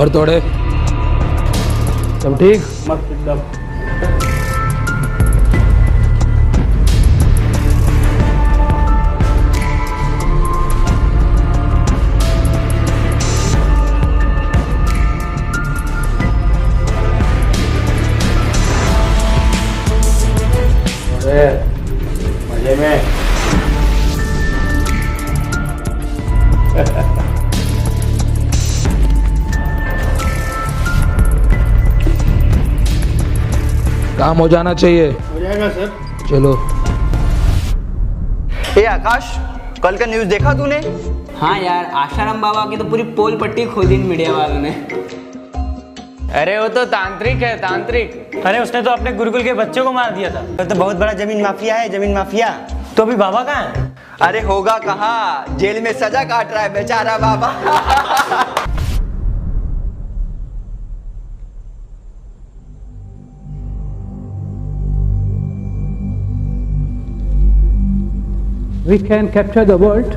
और थोड़े सब ठीक। मस्त एकदम। मजे में। काम हो जाना चाहिए। हो जाएगा सर। चलो। ए आकाश, कल का न्यूज़ देखा तूने? हाँ यार, आशाराम बाबा की तो पूरी पोल पट्टी खोल दी मीडिया वालों ने। अरे वो तो तांत्रिक है, तांत्रिक। अरे उसने तो अपने गुरुकुल के बच्चों को मार दिया था। तो बहुत बड़ा जमीन माफिया है, जमीन माफिया। तो अभी बाबा कहाँ है? अरे होगा कहाँ, जेल में सजा काट रहा है बेचारा बाबा। We can capture the world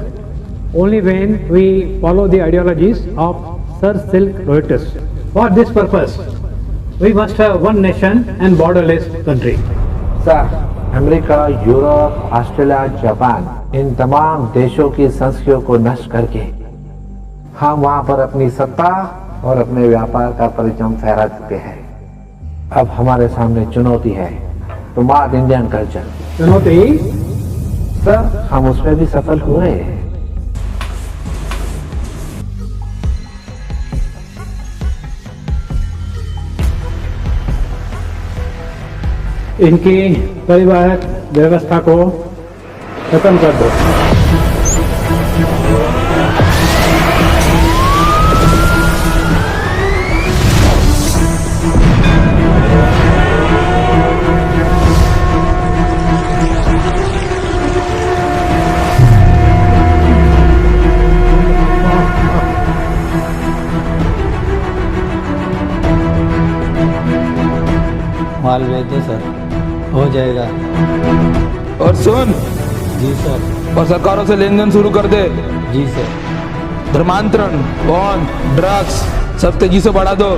only when we follow the ideologies of Sir Silk Lotus. For this purpose, we must have one nation and borderless country. Sir, America, Europe, Australia, Japan, इन तमाम देशों की संस्कृतियों को नष्ट करके हम वहां पर अपनी सत्ता और अपने व्यापार का परचम फहरा चुके हैं। अब हमारे सामने चुनौती है, स्मार्ट इंडियन कल्चर। चुनौती? सर, हम उसमें भी सफल हुए। इनकी परिवारक व्यवस्था को खत्म कर दो। माल भेज दो सर, हो जाएगा। और सुन। जी सर। और सरकारों से लेन देन शुरू कर दे। जी सर। धर्मांतरण, बॉन्ड, ड्रग्स सब तेजी से बढ़ा दो।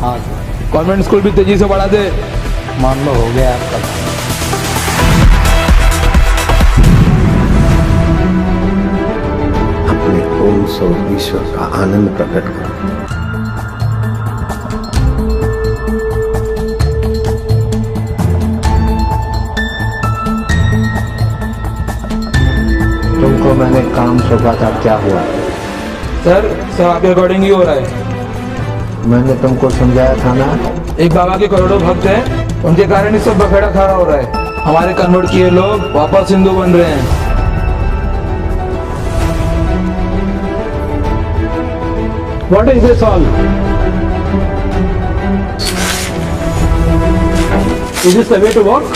हाँ सर। कॉन्वेंट स्कूल भी तेजी से बढ़ा दे। मान लो, हो गया आपका। अपने ओम स्व ईश्वर का आनंद प्रकट करो। तुमको मैंने काम सौंपा था, क्या हुआ? सर, सब आपके अकॉर्डिंग ही हो रहा है। मैंने तुमको समझाया था ना। एक बाबा के करोड़ों भक्त हैं, उनके कारण ही सब बखेड़ा खड़ा हो रहा है। हमारे कन्वर्ट किए लोग वापस हिंदू बन रहे हैं। What is this all? Is this the way to work?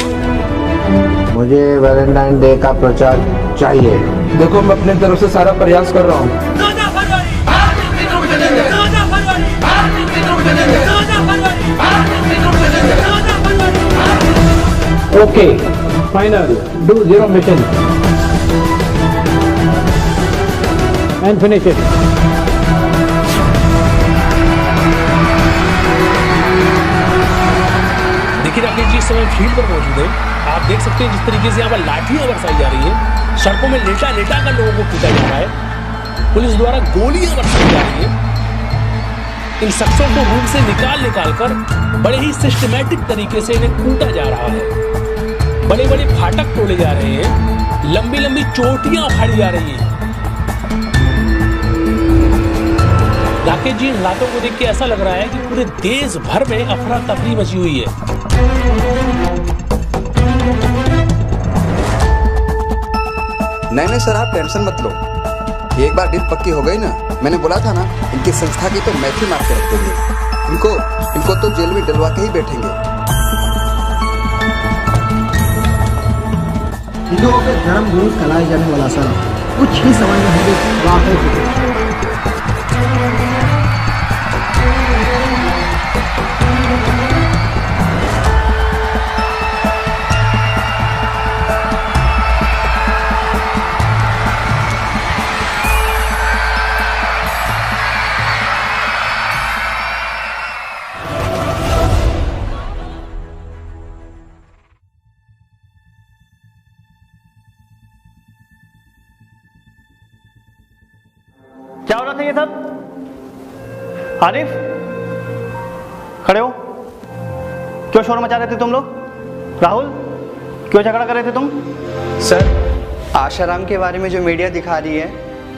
मुझे वैलेंटाइन डे का प्रचार चाहिए। देखो, मैं अपनी तरफ से सारा प्रयास कर रहा हूँ। Okay, final. Do zero mission and finish it. देखिए राकेश जी, इस समय फील्ड पर मौजूद है। आप देख सकते हैं जिस तरीके से यहाँ पर लाठियां बरसाई जा रही है, सड़कों में लेटा लेटा कर लोगों को पीटा जा रहा है, पुलिस द्वारा गोलियां बरसाई जा रही है। इन शख्सों को रूम से निकाल कर बड़े ही सिस्टमैटिक तरीके से इन्हें कूटा जा रहा है। बड़े बड़े फाटक तोड़े जा रहे हैं, लंबी लंबी चोटियां उखाड़ी जा रही हैं। राकेश जी, इन हालातों को देख के ऐसा लग रहा है कि पूरे देश भर में अफरा तफरी मची हुई है। नहीं सर, आप टेंशन मत लो। एक बार डील पक्की हो गई ना, मैंने बोला था ना, इनकी संस्था की तो मैथी मार के रख देंगे। इनको तो जेल में डलवा के ही बैठेंगे। हिंदुओं के धर्म गुरु कहलाए जाने वाला सन कुछ ही समय में होंगे वाकई। क्या हो रहा था ये सब? आरिफ, खड़े हो। क्यों शोर मचा रहे थे तुम लोग? राहुल, क्यों झगड़ा कर रहे थे तुम? सर, आशाराम के बारे में जो मीडिया दिखा रही है,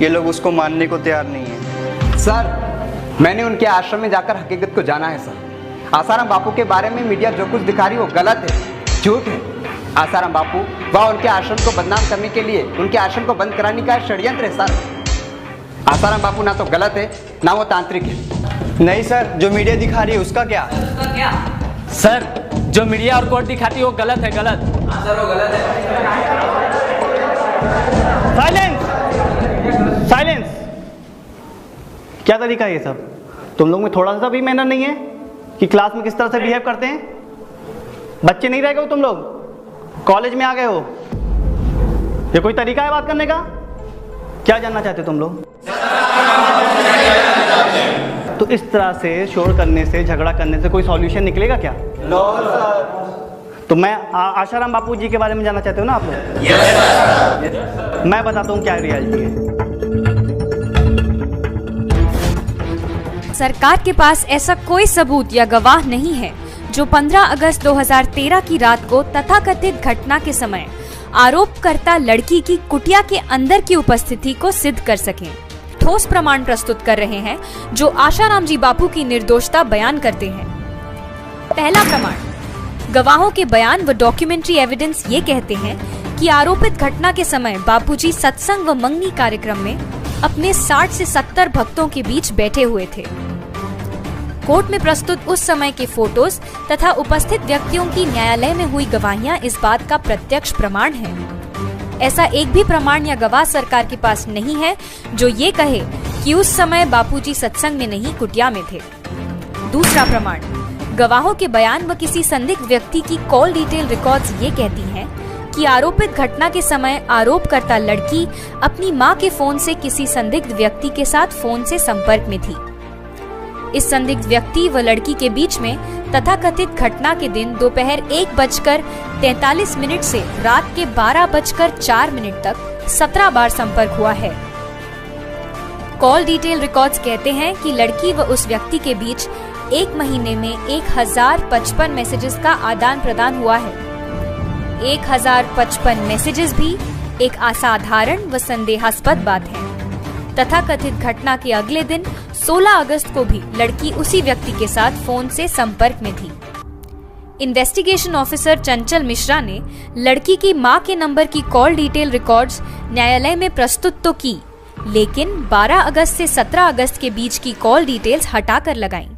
ये लोग उसको मानने को तैयार नहीं है। सर, मैंने उनके आश्रम में जाकर हकीकत को जाना है सर। आसाराम बापू के बारे में मीडिया जो कुछ दिखा रही है वो गलत है, झूठ है। आसाराम बापू वह उनके आश्रम को बदनाम करने के लिए उनके आश्रम को बंद कराने का षड्यंत्र है सर। आसाराम बापू ना तो गलत है ना वो तांत्रिक है। नहीं सर, जो मीडिया दिखा रही है उसका क्या? सर, जो मीडिया और कोर्ट दिखाती है वो गलत है, गलत। सर वो गलत है। Silence, silence. क्या तरीका है ये सब? तुम लोग में थोड़ा सा भी मैनर नहीं है कि क्लास में किस तरह से बिहेव करते हैं? बच्चे नहीं रह गए हो तुम लोग, कॉलेज में आ गए हो। ये कोई तरीका है बात करने का? क्या जानना चाहते हो तुम लोग? तो इस तरह से शोर करने से, झगड़ा करने से कोई सॉल्यूशन निकलेगा क्या? No sir. तो मैं आशाराम बापू जी के बारे में जानना चाहते हो ना आप लोग? Yes sir. मैं बताता हूँ क्या रियलिटी है। सरकार के पास ऐसा कोई सबूत या गवाह नहीं है जो 15 अगस्त 2013 की रात को तथाकथित घटना के समय आरोपकर्ता लड़की की कुटिया के अंदर की उपस्थिति को सिद्ध कर सकें। ठोस प्रमाण प्रस्तुत कर रहे हैं जो आशाराम जी बापू की निर्दोषता बयान करते हैं। पहला प्रमाण, गवाहों के बयान व डॉक्यूमेंट्री एविडेंस ये कहते हैं कि आरोपित घटना के समय बापूजी सत्संग व मंगनी कार्यक्रम में अपने 60 से 70 भक्तों के बीच बैठे हुए थे। कोर्ट में प्रस्तुत उस समय के फोटोज तथा उपस्थित व्यक्तियों की न्यायालय में हुई गवाहियां इस बात का प्रत्यक्ष प्रमाण है। ऐसा एक भी प्रमाण या गवाह सरकार के पास नहीं है जो ये कहे कि उस समय बापूजी सत्संग में नहीं कुटिया में थे। दूसरा प्रमाण, गवाहों के बयान व किसी संदिग्ध व्यक्ति की कॉल डिटेल रिकॉर्ड्स ये कहती हैं कि आरोपित घटना के समय आरोपकर्ता लड़की अपनी मां के फोन से किसी संदिग्ध व्यक्ति के साथ फोन से संपर्क में थी। इस संदिग्ध व्यक्ति व लड़की के बीच में तथाकथित घटना के दिन दोपहर 1:43 से रात के 12:04 तक 17 बार संपर्क हुआ है। कॉल डिटेल रिकॉर्ड्स कहते हैं कि लड़की व उस व्यक्ति के बीच एक महीने में 1055 मैसेजेस का आदान प्रदान हुआ है। 1055 मैसेजेस भी एक असाधारण व संदेहास्पद बात है। तथाकथित घटना के अगले दिन 16 अगस्त को भी लड़की उसी व्यक्ति के साथ फोन से संपर्क में थी। इन्वेस्टिगेशन ऑफिसर चंचल मिश्रा ने लड़की की मां के नंबर की कॉल डिटेल रिकॉर्ड्स न्यायालय में प्रस्तुत तो की, लेकिन 12 अगस्त से 17 अगस्त के बीच की कॉल डिटेल्स हटाकर लगाईं।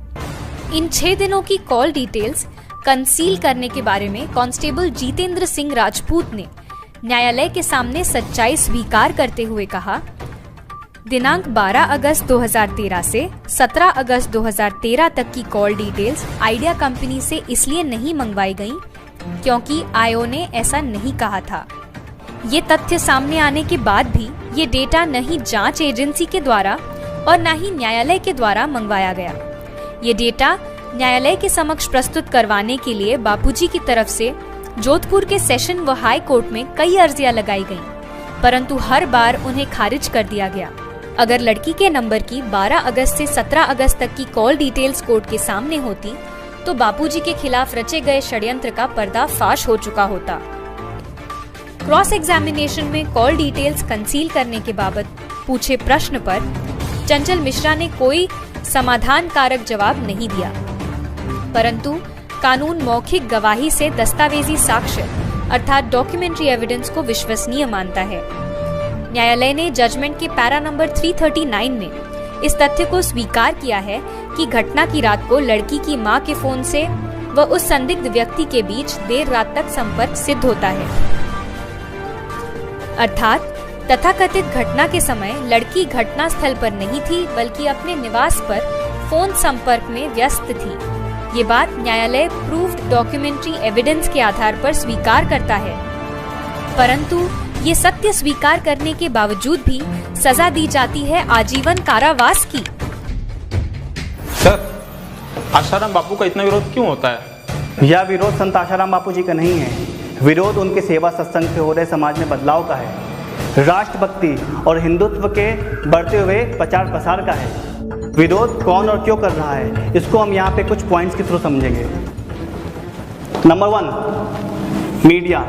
इन 6 दिनों की कॉल डिटेल्स कंसील करने के बारे में कांस्टेबल जितेंद्र सिंह राजपूत ने न्यायालय के सामने सच्चाई स्वीकार करते हुए कहा, दिनांक 12 अगस्त 2013 से 17 अगस्त 2013 तक की कॉल डिटेल्स आइडिया कंपनी से इसलिए नहीं मंगवाई गईं क्योंकि आईओ ने ऐसा नहीं कहा था। ये तथ्य सामने आने के बाद भी ये डेटा न ही जांच एजेंसी के द्वारा और न ही न्यायालय के द्वारा मंगवाया गया। ये डेटा न्यायालय के समक्ष प्रस्तुत करवाने के लिए बापूजी की तरफ से जोधपुर के सेशन व हाई कोर्ट में कई अर्जियां लगाई गईं, परंतु हर बार उन्हें खारिज कर दिया गया। अगर लड़की के नंबर की 12 अगस्त से 17 अगस्त तक की कॉल डिटेल्स कोर्ट के सामने होती तो बापूजी के खिलाफ रचे गए षड्यंत्र का पर्दाफाश हो चुका होता। क्रॉस एग्जामिनेशन में कॉल डिटेल्स कंसील करने के बाबत पूछे प्रश्न पर चंचल मिश्रा ने कोई समाधान कारक जवाब नहीं दिया, परंतु कानून मौखिक गवाही से दस्तावेजी साक्ष्य अर्थात डॉक्यूमेंट्री एविडेंस को विश्वसनीय मानता है। न्यायालय ने जजमेंट के पैरा नंबर 339 में इस तथ्य को स्वीकार किया है कि घटना की रात को लड़की की मां के फोन से व उस संदिग्ध व्यक्ति के बीच देर रात तक संपर्क सिद्ध होता है, अर्थात तथाकथित घटना के समय लड़की घटना स्थल पर नहीं थी बल्कि अपने निवास पर फोन संपर्क में व्यस्त थी। ये बात न्यायालय प्रूफ्ड डॉक्यूमेंट्री एविडेंस के आधार पर स्वीकार करता है, परंतु ये सत्य स्वीकार करने के बावजूद भी सजा दी जाती है आजीवन कारावास की। सर, आशाराम बापू का इतना विरोध क्यों होता है? यह विरोध संत आशाराम बापू जी का नहीं है, विरोध उनके सेवा सत्संग से हो रहे समाज में बदलाव का है। राष्ट्रभक्ति और हिंदुत्व के बढ़ते हुए प्रचार प्रसार का है। विरोध कौन और क्यों कर रहा है, इसको हम यहाँ पे कुछ पॉइंट्स के थ्रू समझेंगे। Number 1, media.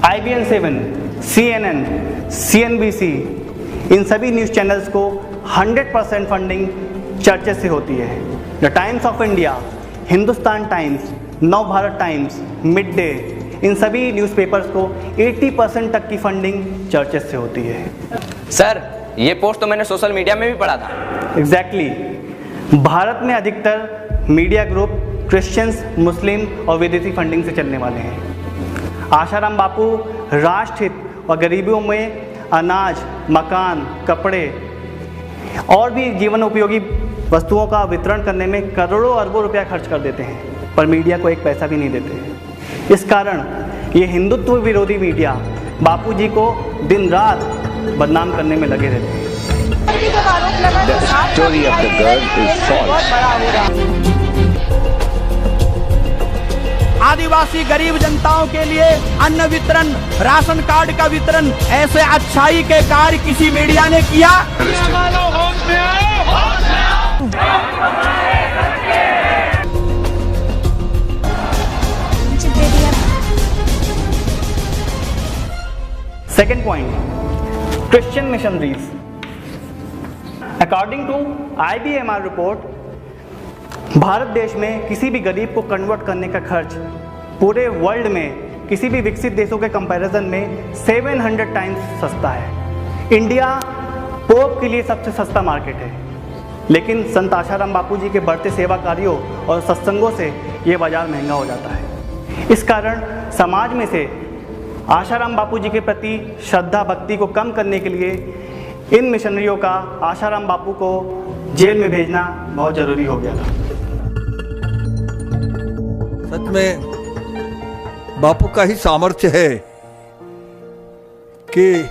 IBN7, CNN, CNBC, इन सभी न्यूज़ चैनल्स को 100% फंडिंग चर्चेस से होती है। The times of India, Hindustan times, नव भारत टाइम्स, मिड डे, इन सभी न्यूज़पेपर्स को 80% तक की फंडिंग चर्चेस से होती है। सर, ये पोस्ट तो मैंने सोशल मीडिया में भी पढ़ा था। एग्जैक्टली। भारत में अधिकतर मीडिया ग्रुप क्रिश्चियंस, मुस्लिम और विदेशी फंडिंग से चलने वाले हैं। आशाराम बापू राष्ट्र हित और गरीबों में अनाज, मकान, कपड़े और भी जीवन उपयोगी वस्तुओं का वितरण करने में करोड़ों अरबों रुपया खर्च कर देते हैं, पर मीडिया को एक पैसा भी नहीं देते। इस कारण ये हिंदुत्व विरोधी मीडिया बापू जी को दिन रात बदनाम करने में लगे रहते हैं। The story of the girl is false. आदिवासी गरीब जनताओं के लिए अन्न वितरण, राशन कार्ड का वितरण, ऐसे अच्छाई के कार्य किसी मीडिया ने किया? Second point, Christian missionaries. According to IBMR report, Bharat देश में किसी भी गरीब को कन्वर्ट करने का खर्च पूरे वर्ल्ड में किसी भी विकसित देशों के कंपैरिजन में 700 टाइम्स सस्ता है। इंडिया पोप के लिए सबसे सस्ता मार्केट है, लेकिन संत आशाराम बापू जी के बढ़ते सेवा कार्यों और सत्संगों से ये बाजार महंगा हो जाता है। इस कारण समाज में से आशाराम बापू जी के प्रति श्रद्धा भक्ति को कम करने के लिए इन मिशनरियों का आशाराम बापू को जेल में भेजना बहुत जरूरी हो गया था। सच में बापू का ही सामर्थ्य है कि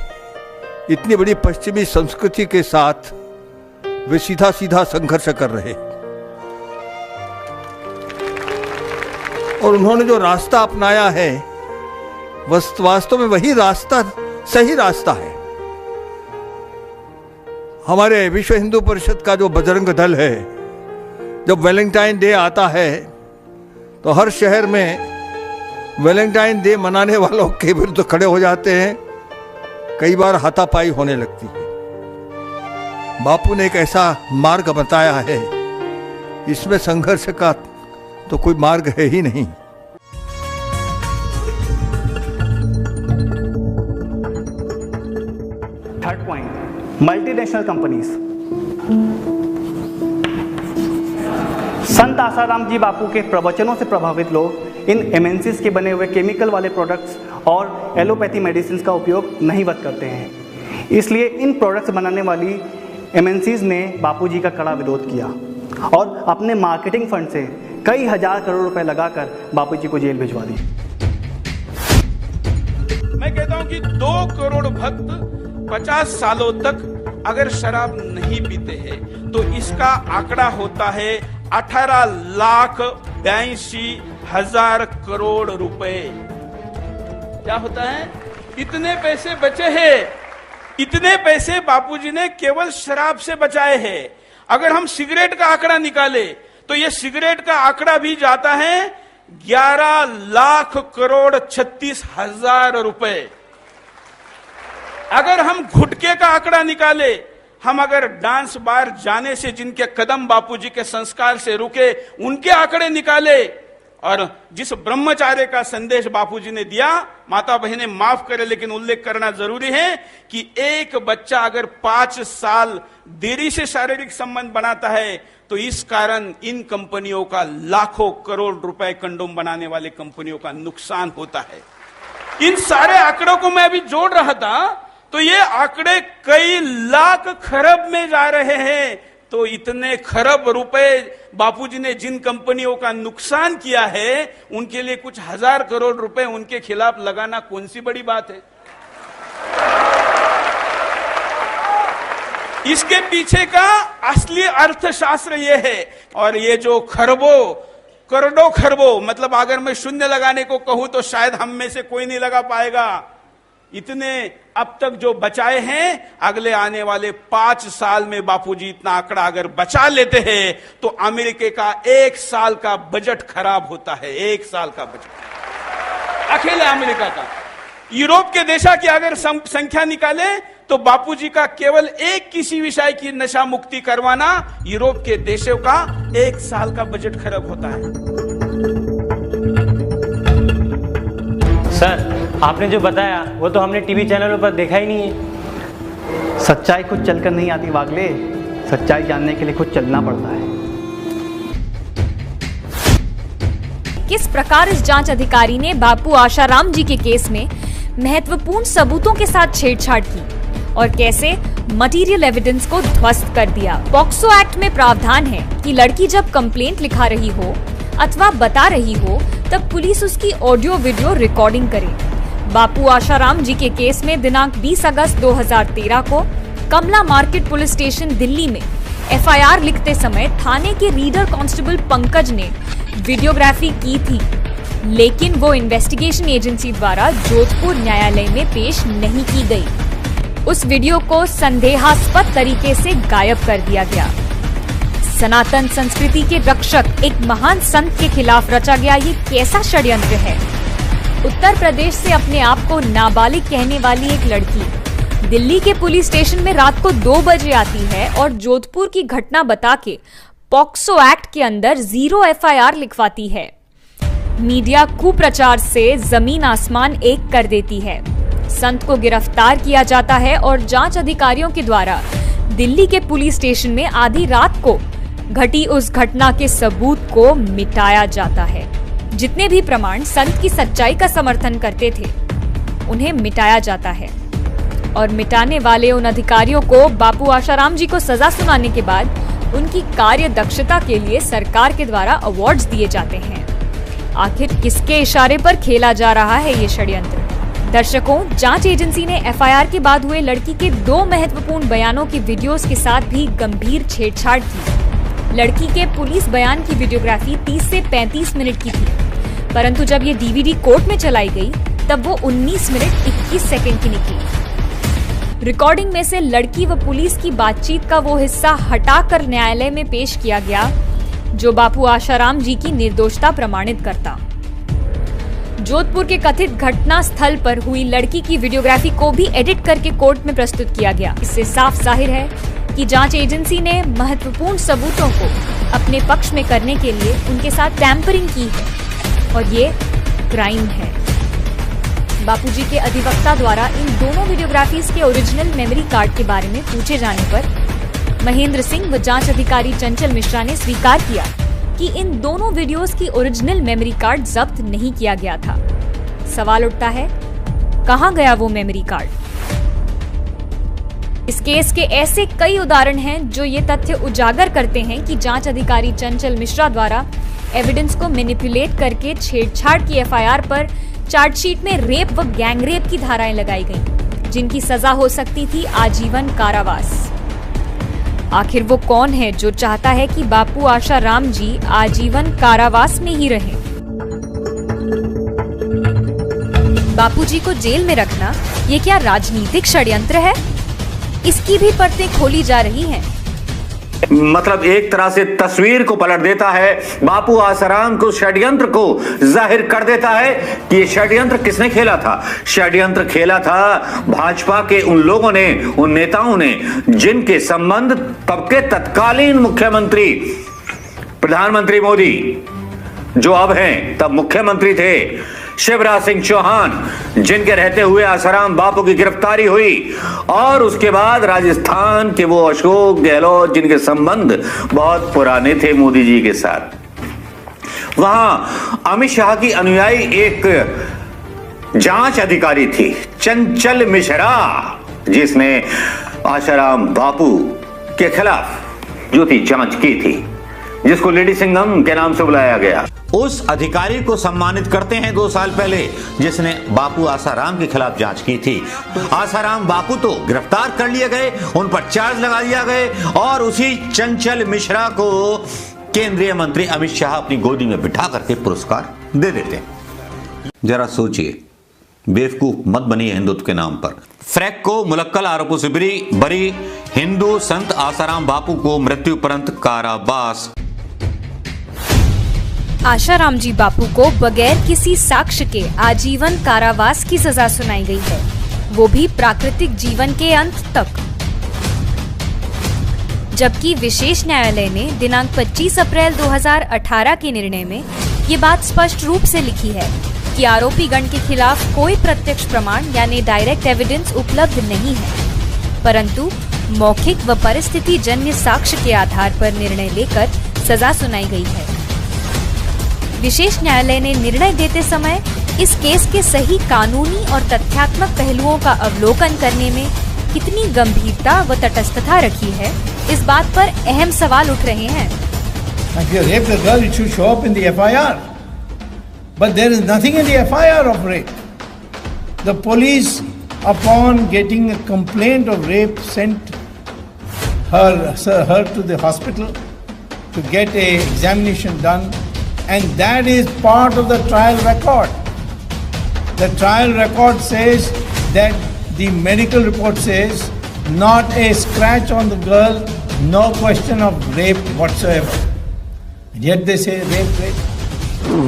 इतनी बड़ी पश्चिमी संस्कृति के साथ वे सीधा सीधा संघर्ष कर रहे, और उन्होंने जो रास्ता अपनाया है वास्तव में वही रास्ता सही रास्ता है। हमारे विश्व हिंदू परिषद का जो बजरंग दल है, जब वैलेंटाइन डे आता है तो हर शहर में वैलेंटाइन डे मनाने वालों के विरुद्ध खड़े हो जाते हैं। कई बार हाथापाई होने लगती है। बापू ने एक ऐसा मार्ग बताया है, इसमें संघर्ष का तो कोई मार्ग है ही नहीं। Third point, multinational companies. संत आसाराम जी बापू के प्रवचनों से प्रभावित लोग इन MNCs के बने हुए केमिकल वाले प्रोडक्ट्स और एलोपैथी मेडिसिन का उपयोग नहीं वत करते हैं। इसलिए इन प्रोडक्ट्स बनाने वाली MNCs ने बापू जी का कड़ा विरोध किया और अपने मार्केटिंग फंड से कई हजार करोड़ रुपए लगाकर बापू जी को जेल भिजवा दी। मैं कहता हूं कि 2 करोड़ भक्त 50 सालों तक अगर शराब नहीं पीते हैं तो इसका आंकड़ा होता है 18,82,000 करोड़ रुपए। क्या होता है? इतने पैसे बचे हैं। इतने पैसे बापूजी ने केवल शराब से बचाए हैं। अगर हम सिगरेट का आंकड़ा निकाले तो ये सिगरेट का आंकड़ा भी जाता है 11,36,36,000 रुपए। अगर हम गुटखे का आंकड़ा निकाले, हम अगर डांस बार जाने से जिनके कदम बापूजी के संस्कार से रुके उनके आंकड़े निकाले, और जिस ब्रह्मचार्य का संदेश बापूजी ने दिया, माता बहनें माफ करें लेकिन उल्लेख करना जरूरी है कि एक बच्चा अगर 5 साल देरी से शारीरिक संबंध बनाता है तो इस कारण इन कंपनियों का लाखों करोड़ रुपए कंडोम बनाने वाले कंपनियों का नुकसान होता है। इन सारे आंकड़ों को मैं अभी जोड़ रहा था तो ये आंकड़े कई लाख खरब में जा रहे हैं। तो इतने खरब रुपए बापूजी ने जिन कंपनियों का नुकसान किया है उनके लिए कुछ हजार करोड़ रुपए उनके खिलाफ लगाना कौन सी बड़ी बात है? इसके पीछे का असली अर्थशास्त्र ये है। और ये जो खरबों करोड़ों खरबों, मतलब अगर मैं शून्य लगाने को कहूं तो शायद हम में से कोई नहीं लगा पाएगा। इतने अब तक जो बचाए हैं, अगले आने वाले 5 साल में बापूजी इतना आंकड़ा अगर बचा लेते हैं तो अमेरिका का 1 साल का बजट खराब होता है। 1 साल का बजट अकेले अमेरिका का। यूरोप के देशों की अगर संख्या निकाले तो बापूजी का केवल एक किसी विषय की नशा मुक्ति करवाना यूरोप के देशों का 1 साल का बजट खराब होता है। सर, आपने जो बताया वो तो हमने टीवी चैनलों पर देखा ही नहीं है। सच्चाई खुद चलकर नहीं आती वागले, सच्चाई जानने के लिए खुद चलना पड़ता है। किस प्रकार इस जांच अधिकारी ने बापू आशाराम जी के केस में महत्वपूर्ण सबूतों के साथ छेड़छाड़ की और कैसे मटेरियल एविडेंस को ध्वस्त कर दिया। पॉक्सो एक्ट में प्रावधान है कि लड़की जब कंप्लेंट लिखा रही हो अथवा बता रही हो तब पुलिस उसकी ऑडियो वीडियो रिकॉर्डिंग करे। बापू आशाराम जी के केस में दिनांक 20 अगस्त 2013 को कमला मार्केट पुलिस स्टेशन दिल्ली में एफआईआर लिखते समय थाने के रीडर कांस्टेबल पंकज ने वीडियोग्राफी की थी, लेकिन वो इन्वेस्टिगेशन एजेंसी द्वारा जोधपुर न्यायालय में पेश नहीं की गई। उस वीडियो को संदेहास्पद तरीके से गायब कर दिया गया। सनातन संस्कृति के रक्षक एक महान संत के खिलाफ रचा गया ये कैसा षड्यंत्र है। उत्तर प्रदेश से अपने आप को नाबालिग कहने वाली एक लड़की दिल्ली के पुलिस स्टेशन में रात को 2 बजे आती है और जोधपुर की घटना बता के पॉक्सो एक्ट के अंदर 0 एफआईआर लिखवाती है। मीडिया कुप्रचार से जमीन आसमान एक कर देती है। संत को गिरफ्तार किया जाता है और जांच अधिकारियों के द्वारा दिल्ली के पुलिस स्टेशन में आधी रात को घटी उस घटना के सबूत को मिटाया जाता है। जितने भी प्रमाण संत की सच्चाई का समर्थन करते थे उन्हें मिटाया जाता है और मिटाने वाले उन अधिकारियों को बापू आशाराम जी को सजा सुनाने के बाद उनकी कार्य दक्षता के लिए सरकार के द्वारा अवार्ड्स दिए जाते हैं। आखिर किसके इशारे पर खेला जा रहा है ये षड्यंत्र? दर्शकों, जांच एजेंसी ने एफआईआर के बाद हुए लड़की के 2 महत्वपूर्ण बयानों की वीडियोस के साथ भी गंभीर छेड़छाड़ की। लड़की के पुलिस बयान की वीडियोग्राफी 30 से 35 मिनट की थी, परंतु जब ये डीवीडी कोर्ट में चलाई गई तब वो 19 मिनट 21 सेकंड की निकली। रिकॉर्डिंग में से लड़की व पुलिस की बातचीत का वो हिस्सा हटाकर न्यायालय में पेश किया गया जो बापू आशाराम जी की निर्दोषता प्रमाणित करता। जोधपुर के कथित घटना स्थल पर हुई लड़की की वीडियोग्राफी को भी एडिट करके कोर्ट में प्रस्तुत किया गया। इससे साफ जाहिर है कि जांच एजेंसी ने महत्वपूर्ण सबूतों को अपने पक्ष में करने के लिए उनके साथ टैंपरिंग की है और ये क्राइम है। बापूजी के अधिवक्ता द्वारा इन दोनों वीडियोग्राफीज के ओरिजिनल मेमोरी कार्ड के बारे में पूछे जाने पर महेंद्र सिंह व जांच अधिकारी चंचल मिश्रा ने स्वीकार किया कि इन दोनों वीडियोस की ओरिजिनल मेमोरी कार्ड जब्त नहीं किया गया था। सवाल उठता है, कहां गया वो मेमोरी कार्ड? इस केस के ऐसे कई उदाहरण हैं जो ये तथ्य उजागर करते हैं कि जांच अधिकारी चंचल मिश्रा द्वारा एविडेंस को मैनिपुलेट करके छेड़छाड़ की एफआईआर पर चार्जशीट में रेप व गैंगरेप की धाराएं लगाई गईं, जिनकी सजा हो सकती थी आजीवन कारावास। आखिर वो कौन है जो चाहता है कि बापू आशाराम जी आजीवन कारावास में ही रहें? बापूजी को जेल में रखना ये क्या राजनीतिक षड्यंत्र है? इसकी भी परतें खोली जा रही हैं। मतलब एक तरह से तस्वीर को पलट देता है, बापू आसाराम को षड्यंत्र को जाहिर कर देता है कि ये षड्यंत्र किसने खेला था। षड्यंत्र खेला था भाजपा के उन लोगों ने, उन नेताओं ने जिनके संबंध तब के तत्कालीन मुख्यमंत्री प्रधानमंत्री मोदी, जो अब हैं तब मुख्यमंत्री थे, शिवराज सिंह चौहान, जिनके रहते हुए आसाराम बापू की गिरफ्तारी हुई, और उसके बाद राजस्थान के वो अशोक गहलोत, जिनके संबंध बहुत पुराने थे मोदी जी के साथ। वहां अमित शाह की अनुयायी एक जांच अधिकारी थी चंचल मिश्रा, जिसने आसाराम बापू के खिलाफ जो थी जांच की थी, जिसको लेडी सिंघम के नाम से बुलाया गया। उस अधिकारी को सम्मानित करते हैं 2 साल पहले, जिसने बापू आसाराम के खिलाफ जांच की थी। आसाराम बापू तो गिरफ्तार कर लिए गए, उन पर चार्ज लगा दिया गए, और उसी चंचल मिश्रा को केंद्रीय मंत्री अमित शाह अपनी गोदी में बिठा करके पुरस्कार दे देते हैं। जरा सोचिए, बेवकूफ मत बनिए हिंदुत्व के नाम पर। फ्रैक को मुलक्कल आरोपों से बरी हिंदू संत आसाराम बापू को मृत्युपरंत कारावास। आशाराम जी बापू को बगैर किसी साक्ष्य के आजीवन कारावास की सजा सुनाई गई है, वो भी प्राकृतिक जीवन के अंत तक। जबकि विशेष न्यायालय ने दिनांक 25 अप्रैल 2018 के निर्णय में ये बात स्पष्ट रूप से लिखी है कि आरोपी गण के खिलाफ कोई प्रत्यक्ष प्रमाण यानी डायरेक्ट एविडेंस उपलब्ध नहीं है, परंतु मौखिक व परिस्थिति जन्य साक्ष्य के आधार पर निर्णय लेकर सजा सुनाई गई है। विशेष न्यायालय ने निर्णय देते समय इस केस के सही कानूनी और तथ्यात्मक पहलुओं का अवलोकन करने में कितनी गंभीरता व तटस्थता रखी है, इस बात पर अहम सवाल उठ रहे हैं। If you rape the girl, it should show up in the FIR. But there is nothing in the FIR of rape. The police, upon getting a complaint of rape, sent her to the hospital to get a examination done, and that is part of the trial record. The trial record says that the medical report says not a scratch on the girl, no question of rape whatsoever. Yet they say rape.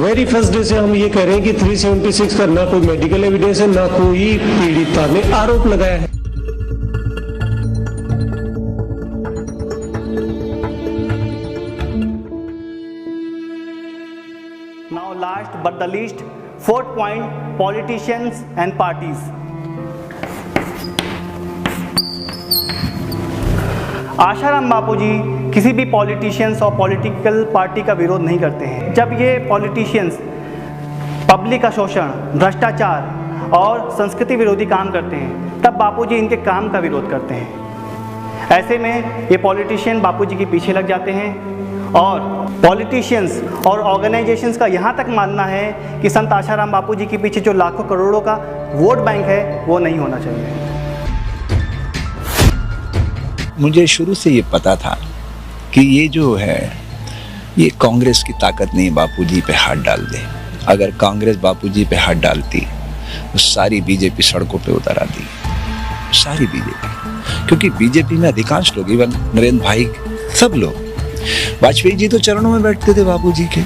Very first day से हम ये कह रहे हैं कि 376 का ना कोई मेडिकल एविडेंस है, ना कोई पीड़िता ने आरोप लगाया है। Now last but the least, fourth point, politicians and parties. Asaram बापूजी किसी भी पॉलिटिशियंस और पॉलिटिकल पार्टी का विरोध नहीं करते हैं। जब ये पॉलिटिशियंस पब्लिक का शोषण, भ्रष्टाचार और संस्कृति विरोधी काम करते हैं, तब बापूजी इनके काम का विरोध करते हैं। ऐसे में ये पॉलिटिशियन बापूजी के पीछे लग जाते हैं और पॉलिटिशियंस और ऑर्गेनाइजेशंस का यहाँ तक मानना है कि संत आशाराम बापूजी के पीछे जो लाखों करोड़ों का वोट बैंक है वो नहीं होना चाहिए। मुझे शुरू से ये पता था कि ये जो है ये कांग्रेस की ताकत नहीं बापूजी पे हाथ डाल दे। अगर कांग्रेस बापूजी पे हाथ डालती तो सारी बीजेपी सड़कों पे उतर आती, सारी बीजेपी। क्योंकि बीजेपी में अधिकांश लोग, इवन नरेंद्र भाई, सब लोग, वाजपेयी जी तो चरणों में बैठते थे बापूजी के।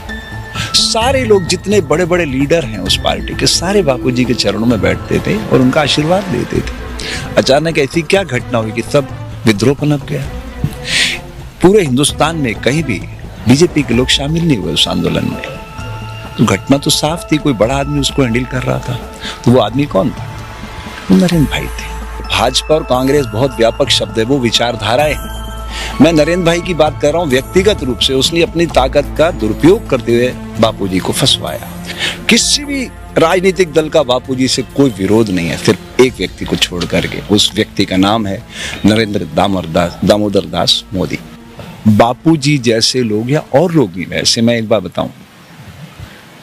सारे लोग जितने बड़े बड़े लीडर हैं उस पार्टी के, सारे बापूजी के चरणों में बैठते थे और उनका आशीर्वाद लेते थे। अचानक ऐसी क्या घटना हुई कि सब विद्रोह पनप गया? पूरे हिंदुस्तान में कहीं भी बीजेपी के लोग शामिल नहीं हुए उस आंदोलन में। तो घटना तो साफ थी, कोई बड़ा आदमी उसको हैंडल कर रहा था। तो वो आदमी कौन था? वो नरेंद्र भाई थे। भाजपा और कांग्रेस बहुत व्यापक शब्द है, वो विचारधाराएं हैं। मैं नरेंद्र भाई की बात कर रहा हूँ व्यक्तिगत रूप से। उसने अपनी ताकत का दुरुपयोग करते हुए बापूजी को फंसवाया। किसी भी राजनीतिक दल का बापूजी से कोई विरोध नहीं है, सिर्फ एक व्यक्ति को छोड़ करके। उस व्यक्ति का नाम है नरेंद्र दामोदर दास मोदी। बापूजी जैसे लोग या और लोग भी, वैसे मैं एक बात बताऊं,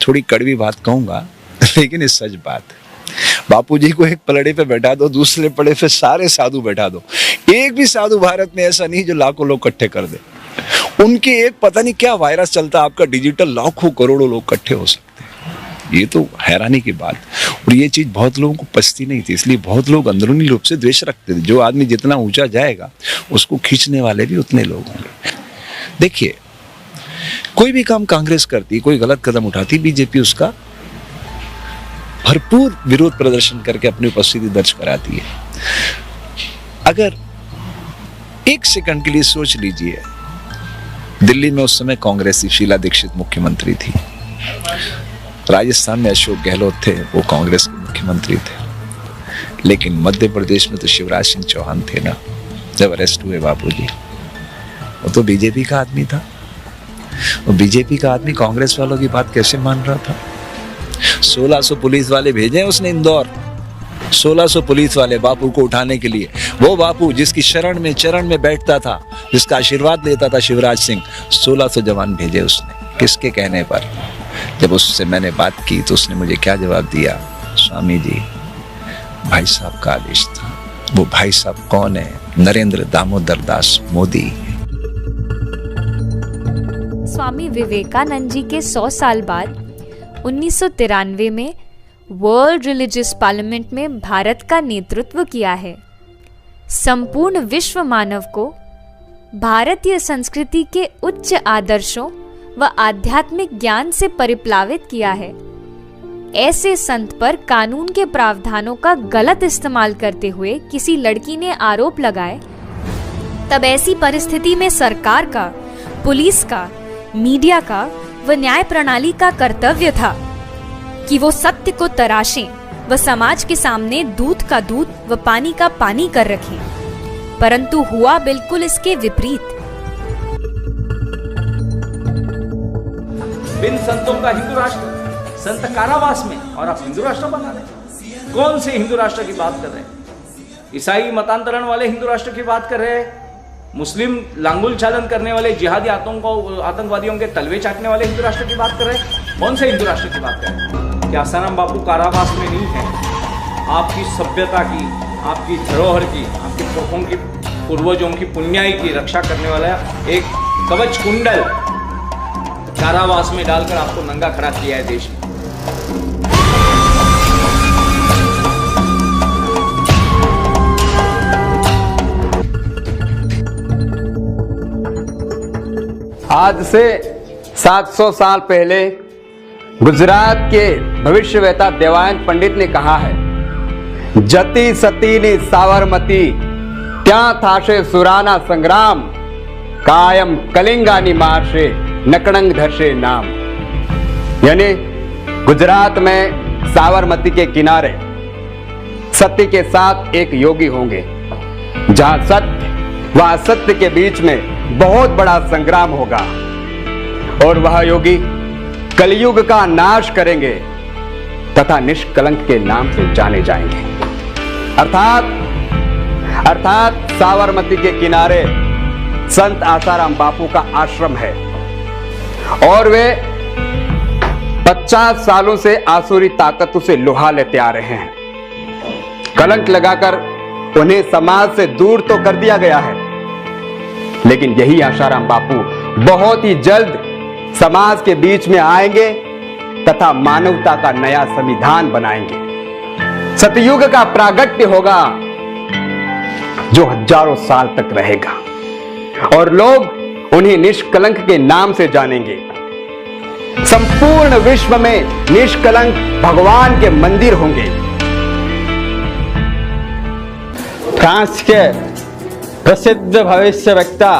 थोड़ी कड़वी बात कहूंगा लेकिन ये सच बात है। बापूजी को एक पलड़े पे बैठा दो, दूसरे पलड़े पे सारे साधु बैठा दो, एक भी साधु भारत में ऐसा नहीं जो लाखों लोग इकट्ठे कर दे। उनके एक पता नहीं क्या वायरस चलता, आपका डिजिटल लाखों करोड़ों लोग इकट्ठे हो सकते हैं। ये तो हैरानी की बात। और ये चीज बहुत लोगों को पचती नहीं थी, इसलिए बहुत लोग अंदरूनी रूप से द्वेष रखते थे। जो आदमी जितना ऊंचा जाएगा उसको खींचने वाले भी उतने लोग होंगे। देखिए, कोई भी काम कांग्रेस करती, कोई गलत कदम उठाती, बीजेपी उसका भरपूर विरोध प्रदर्शन करके अपनी उपस्थिति दर्ज कराती है। अगर एक सेकंड के लिए सोच लीजिए, दिल्ली में उस समय कांग्रेस की शीला दीक्षित मुख्यमंत्री थी, राजस्थान में अशोक गहलोत थे, वो कांग्रेस के मुख्यमंत्री थे, लेकिन मध्य प्रदेश में तो शिवराज सिंह चौहान थे ना, जब अरेस्ट हुए बापूजी। वो तो बीजेपी का आदमी था। और बीजेपी का आदमी कांग्रेस वालों की बात कैसे मान रहा था? 1600 पुलिस वाले भेजे उसने इंदौर, 1600 पुलिस वाले बापू को उठाने के लिए। वो बापू जिसकी चरण में बैठता था, जिसका आशीर्वाद लेता था शिवराज सिंह, 1600 जवान भेजे उसने। किसके कहने पर? जब उससे मैंने बात की तो उसने मुझे क्या जवाब दिया? स्वामी जी, भाई साहब का आदेश था। वो भाई साहब कौन है? नरेंद्र दामोदर दास मोदी। स्वामी विवेकानंद जी के 100 साल बाद 1993 में वर्ल्ड रिलीजियस पार्लियामेंट में भारत का नेतृत्व किया है। संपूर्ण विश्व मानव को भारतीय संस्कृति के उच्च आदर्शों व आध्यात्मिक ज्ञान से परिप्लावित किया है। ऐसे संत पर कानून के प्रावधानों का गलत इस्तेमाल करते हुए किसी लड़की ने आरोप लगाए, तब ऐसी परिस्थिति में सरकार का, पुलिस का, मीडिया का व न्याय प्रणाली का कर्तव्य था कि वो सत्य को तराशें व समाज के सामने दूध का दूध व पानी का पानी कर रखें, परंतु हुआ बिल्कुल इसके विपरीत। बिन संतों का हिंदू राष्ट्र, संत कारावास में, और आप हिंदू राष्ट्र बना रहे। कौन से हिंदू राष्ट्र की बात कर रहे हैं? ईसाई मतांतरण वाले हिंदू राष्ट्र की बात कर रहे हैं? मुस्लिम लांगुल चालन करने वाले जिहादी आतंकवादियों के तलवे चाटने वाले हिंदू राष्ट्र की बात कर रहे हैं? कौन से हिंदू राष्ट्र की बात कर रहे हैं? क्या आसाराम बापू कारावास में नहीं है? आपकी सभ्यता की, आपकी धरोहर की, आपके पूर्वजों की पुण्याई की रक्षा करने वाला एक कवच कुंडल कारावास में डालकर आपको नंगा खड़ा किया है देश में। आज से 700 साल पहले गुजरात के भविष्यवेता देवायन पंडित ने कहा है, जति सती ने सावरमती त्या थाशे सुराना संग्राम, कायम कलिंगानी मार्शे नकड़ंग धरशे नाम। यानी गुजरात में साबरमती के किनारे सत्य के साथ एक योगी होंगे, जहां सत्य व असत्य के बीच में बहुत बड़ा संग्राम होगा, और वह योगी कलयुग का नाश करेंगे तथा निष्कलंक के नाम से जाने जाएंगे। अर्थात साबरमती के किनारे संत आसाराम बापू का आश्रम है, और वे 50 सालों से आसुरी ताकतों से लोहा लेते आ रहे हैं। कलंक लगाकर उन्हें समाज से दूर तो कर दिया गया है, लेकिन यही आसाराम बापू बहुत ही जल्द समाज के बीच में आएंगे तथा मानवता का नया संविधान बनाएंगे। सतयुग का प्रागट्य होगा जो हजारों साल तक रहेगा, और लोग उन्हें निष्कलंक के नाम से जानेंगे। संपूर्ण विश्व में निष्कलंक भगवान के मंदिर होंगे। फ्रांस के प्रसिद्ध भविष्य वक्ता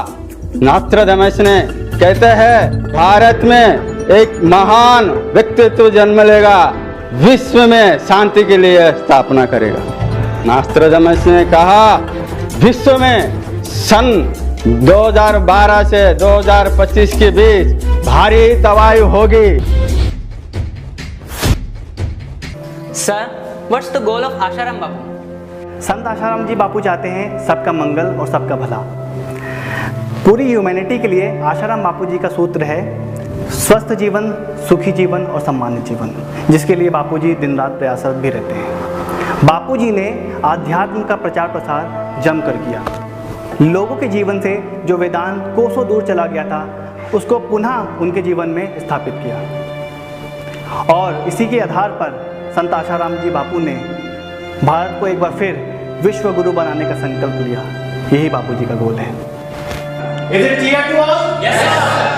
नॉस्ट्राडामस ने कहते हैं, भारत में एक महान व्यक्तित्व जन्म लेगा, विश्व में शांति के लिए स्थापना करेगा। नॉस्ट्राडामस ने कहा, विश्व में सन 2012 से 2025 के बीच भारी तबाही होगी। Sir, what's the goal of Asaram Bapu? संत आसाराम जी बापू चाहते हैं सबका मंगल और सबका भला। पूरी ह्यूमैनिटी के लिए आसाराम बापू जी का सूत्र है, स्वस्थ जीवन, सुखी जीवन और सम्मानित जीवन, जिसके लिए बापू जी दिन रात प्रयासरत भी रहते हैं। बापू जी ने आध्यात्म का प्रचार प्रसार जमकर किया। लोगों के जीवन से जो वेदांत कोसों दूर चला गया था, उसको पुनः उनके जीवन में स्थापित किया, और इसी के आधार पर संत आसाराम जी बापू ने भारत को एक बार फिर विश्व गुरु बनाने का संकल्प लिया। यही बापू जी का गोल है। Is it clear to all? Yes, sir.